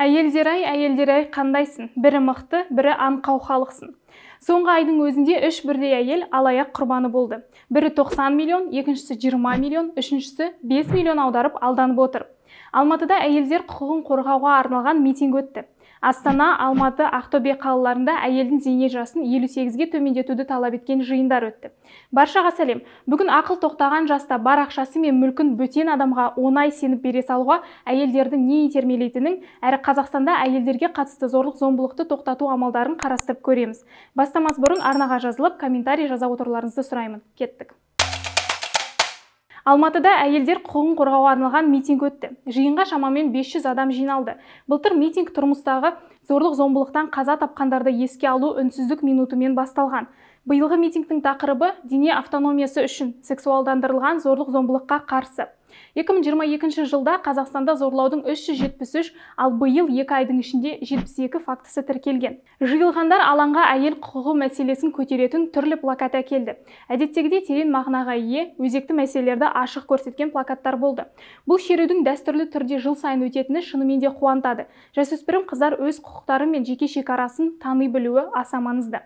Әйелдер ай қандайсың? Бірі мықты, бірі аңқау халықсың. Соңғы айдың өзінде 3 бірдей әйел алаяқ құрбаны болды. Бірі 90 миллион, екіншісі 20 миллион, үшіншісі 5 миллион аударып алданып отыр. Алматыда әйелдер құқығын қорғауға арналған митинг өтті. Астана, Алматы, Ақтөбе қалаларында әйелдің зейнет жасын 58-ге төмендетуді талап еткен жиындар өтті. Баршаға сәлем. Бүгін ақыл тоқтаған жаста бар ақшасы мен мүлкін бөтен адамға оңай сеніп бере салуға әйелдерді не итермелейтінін, әрі Қазақстанда әйелдерге қатысты зорлық-зомбылықты тоқтату амалдарын қарастырып көреміз. Бастамас бұрын арнаға жазылып, комментарий жаза отыруларыңызды сұраймын. Кеттік. Алматыда әйелдер құқығын қорғауға арналған митинг өтті. Жиынға шамамен 500 адам жиналды. Былтыр митинг тұрмыстағы зорлық-зомбылықтан қаза тапқандарды еске алу үнсіздік минутымен басталған. Биылғы митингтің тақырыбы дене автономиясы үшін сексуалдандырылған зорлық-зомбылыққа қарсы. 2022 жылда Қазақстанда зорлаудың 373, ал биыл 2 айдың ішінде 72 фактісі тіркелген. Жиылғандар алаңға әйел құқығы мәселесін көтеретін түрлі плакат әкелді. Әдеттегідей терең мағынаға ие, өзекті мәселелерді ашық көрсеткен плакаттар болды. Бұл шерудің дәстүрлі түрде жыл сайын өтетіні шынымен де қуантады. Жасөспірім қыздар өз құқықтары мен жеке шекарасын тани білуі аса маңызды.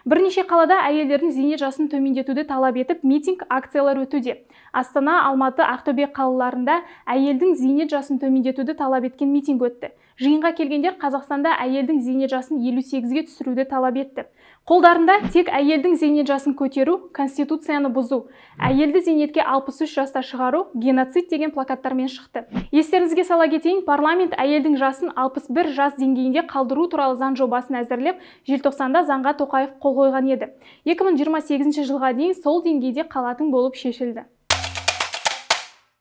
Бірнеше қалада әйелдердің зейнет жасын төмендетуді талап етіп митинг акциялар өтуде. Астана, Алматы, Ақтөбе қалаларында әйелдің зейнет жасын төмендетуді талап еткен митинг өтті. Жиынға келгендер Қазақстанда әйелдің зейнет жасын 58-ге түсіруді талап етті. Қолдарында тек әйелдің зейнет жасын көтеру, конституцияны бұзу, әйелді зейнетке 63 жаста шығару, геноцид деген плакаттармен шықты. Естеріңізге сала кетейін, парламент әйелдің жасын 61 жас деңгейінде қалдыру туралы заң жобасын әзірлеп, желтоқсанда заңға Тоқаев қол қойған еді. 2028 жылға дейін сол деңгейде қалатын болып шешілді.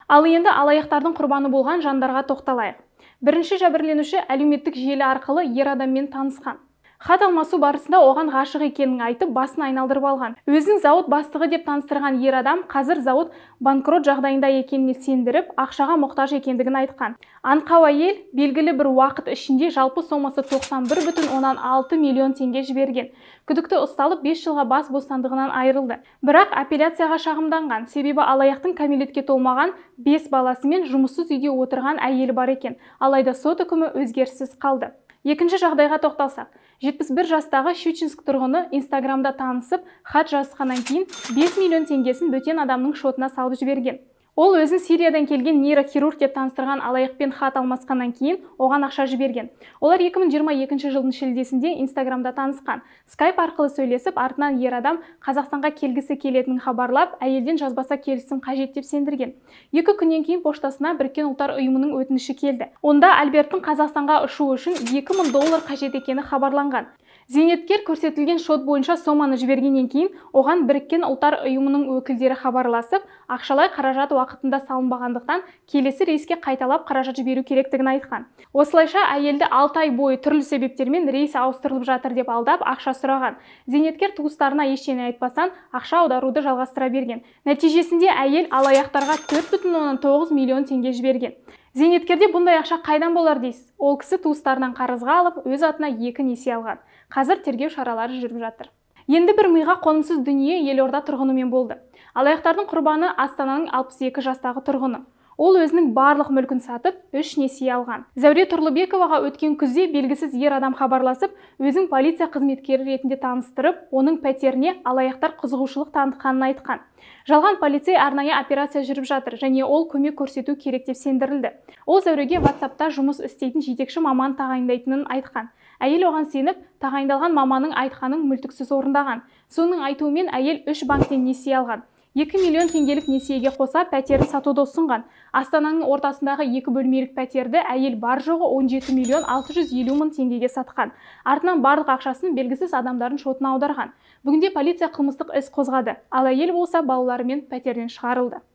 Ал енді алаяқтардың құрбаны болған жандарға тоқталайық. Бірінші жәбірленуші әлеуметтік желі арқылы ер адаммен танысқан. Хат алмасу барысында оған ғашық екенін айтып, басын айналдырып алған. Өзінің зауыт бастығы деп таныстырған ер адам қазір зауыт банкрот жағдайында екеніне сендіріп, ақшаға мұқтаж екендігін айтқан. Аңқау әйел белгілі бір уақыт ішінде жалпы сомасы 91,6 миллион теңге жіберген. Күдікті ұсталып 5 жылға бас бостандығынан айырылды. Бірақ апелляцияға шағымданған, себебі алаяқтың кәмелетке толмаған 5 баласымен жұмыссыз үйде отырған әйелі бар екен. Алайда сот үкімі өзгеріссіз қалды. Екінші жағдайға тоқталсақ, 71 жастағы Щучинск тұрғыны Инстаграмда танысып, хат жазғаннан кейін 5 миллион теңгесін бөтен адамның шотына салып жіберген. Ол өзін Сириядан келген нейрохирург деп таныстырған алаяқпен хат алмасқаннан кейін оған ақша жіберген. Олар 2022 жылдың шілдесінде Инстаграмда танысқан. Скайп арқылы сөйлесіп, артынан ер адам Қазақстанға келгісі келетінін хабарлап, әйелден жазбаса келісім қажет деп сендірген. 2 күннен кейін поштасына Біріккен ұлттар ұйымының өтініші келді. Онда Альберттің Қазақстанға ұшу үшін $2000 қажет екені хабарланған. Зейнеткер көрсетілген шот бойынша соманы жібергеннен кейін оған Біріккен ұлттар ұйымының өкілдері хабарласып, ақшалай қаражат уақытында салынбағандықтан келесі рейске қайталап қаражат жіберу керектігін айтқан. Осылайша әйелді 6 ай бойы түрлі себептермен рейс ауыстырылып жатыр деп алдап ақша сұраған. Зейнеткер туыстарына ештеңе айтпастан ақша аударуды жалғастыра берген. Нәтижесінде әйел алаяқтарға 4,9 миллион теңге жіберген. Зейнеткерде бұндай ақша қайдан болар дейсіз? Ол кісі туыстарынан қарызға алып, өз атына 2 несие алған. Қазір тергеу шаралары жүріп жатыр. Енді бір миға қонымсыз дүние Елорда тұрғынымен болды. Алаяқтардың құрбаны Астананың 62 жастағы тұрғыны. Ол өзінің барлық мүлкін сатып, 3 несие алған. Зәуре Тұрлыбековаға өткен күзде белгісіз ер адам хабарласып, өзін полиция қызметкері ретінде таныстырып, оның пәтеріне алаяқтар қызығушылық танытқанын айтқан. Жалған полицей арнайы операция жүріп жатыр және ол көмек көрсету керек деп сендірілді. Ол Зәуреге WhatsAppта жұмыс істейтін жетекші маман тағайындайтынын айтқан. Әйел оған сеніп, тағайындалған маманың айтқанын мүлтіксіз орындаған. Соның айтуымен әйел 3 банктен несие алған. 2 миллион теңгелік несиеге қоса пәтерін сатуды ұсынған. Астананың ортасындағы 2 бөлмелік пәтерді әйел бар жоғы 17 миллион 650 мың теңгеге сатқан. Артынан барлық ақшасын белгісіз адамдардың шотына аударған. Бүгінде полиция қылмыстық іс қозғады, ал әйел болса балаларымен пәтерден шығарылды.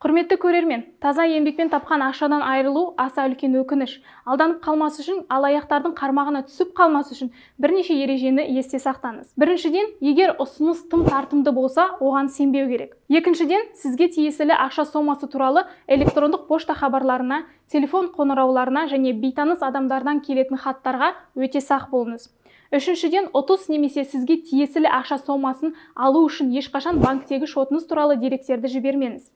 Құрметті көрермен, таза еңбекпен тапқан ақшадан айырылу аса үлкен өкініш. Алданып қалмас үшін, алаяқтардың қармағына түсіп қалмас үшін бірнеше ережені есте сақтаңыз. Біріншіден, егер ұсыныс тым тартымды болса, оған сенбеу керек. Екіншіден, сізге тиесілі ақша сомасы туралы электрондық пошта хабарларына, телефон қоңырауларына және бейтаныс адамдардан келетін хаттарға өте сақ болыңыз. Үшіншіден, ұтыс немесе сізге тиесілі ақша сомасын алу үшін ешқашан банктегі шотыңыз туралы деректерді жібермеңіз.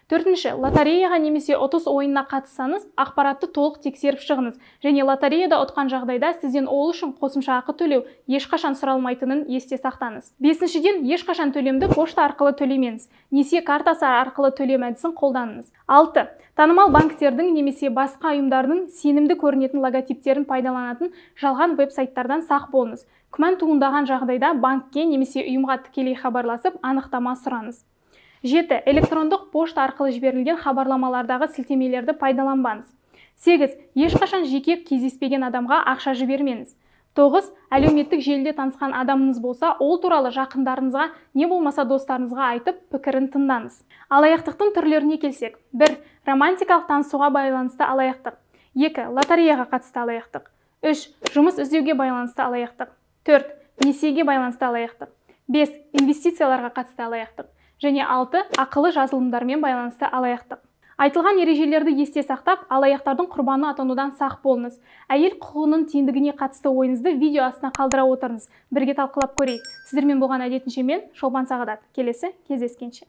Төртінші, лотереяға немесе ұтыс ойынына қатыссаңыз, ақпаратты толық тексеріп шығыңыз. Және лотереяда ұтқан жағдайда сізден ол үшін қосымша ақы төлеу ешқашан сұралмайтынын есте сақтаңыз. Бесіншіден, ешқашан төлемді пошта арқылы төлемеңіз. Несие картасы арқылы төлем әдісін қолданыңыз. 6. Танымал банктердің немесе басқа ұйымдардың сенімді көрінетін логотиптерін пайдаланатын жалған веб-сайттардан сақ болыңыз. Күмән туындаған жағдайда банкке немесе ұйымға тікелей хабарласып, анықтама сұраңыз. 7. Электрондық пошта арқылы жіберілген хабарламалардағы сілтемелерді пайдаланбаңыз. 8. Ешқашан жеке кездеспеген адамға ақша жібермеңіз. 9. Әлеуметтік желіде танысқан адамыңыз болса, ол туралы жақындарыңызға, не болмаса достарыңызға айтып, пікірін тыңдаңыз. Алаяқтықтың түрлеріне келсек. 1. Романтикалық танысуға байланысты алаяқтық. 2. Лотереяға қатысты алаяқтық. 3. Жұмыс іздеуге байланысты алаяқтық. 4. Несиеге байланысты алаяқтық. 5. Инвестицияларға қатысты алаяқтық. Және 6. Ақылы жазылымдармен байланысты алаяқтық. Айтылған ережелерді есте сақтап, алаяқтардың құрбаны атанудан сақ болыңыз. Әйел құқығының теңдігіне қатысты ойыңызды видео астына қалдыра отырыңыз. Бірге талқылап көрейік. Сіздермен болған әдетінше мен Шолпан Сағадат. Келесі кездескенше.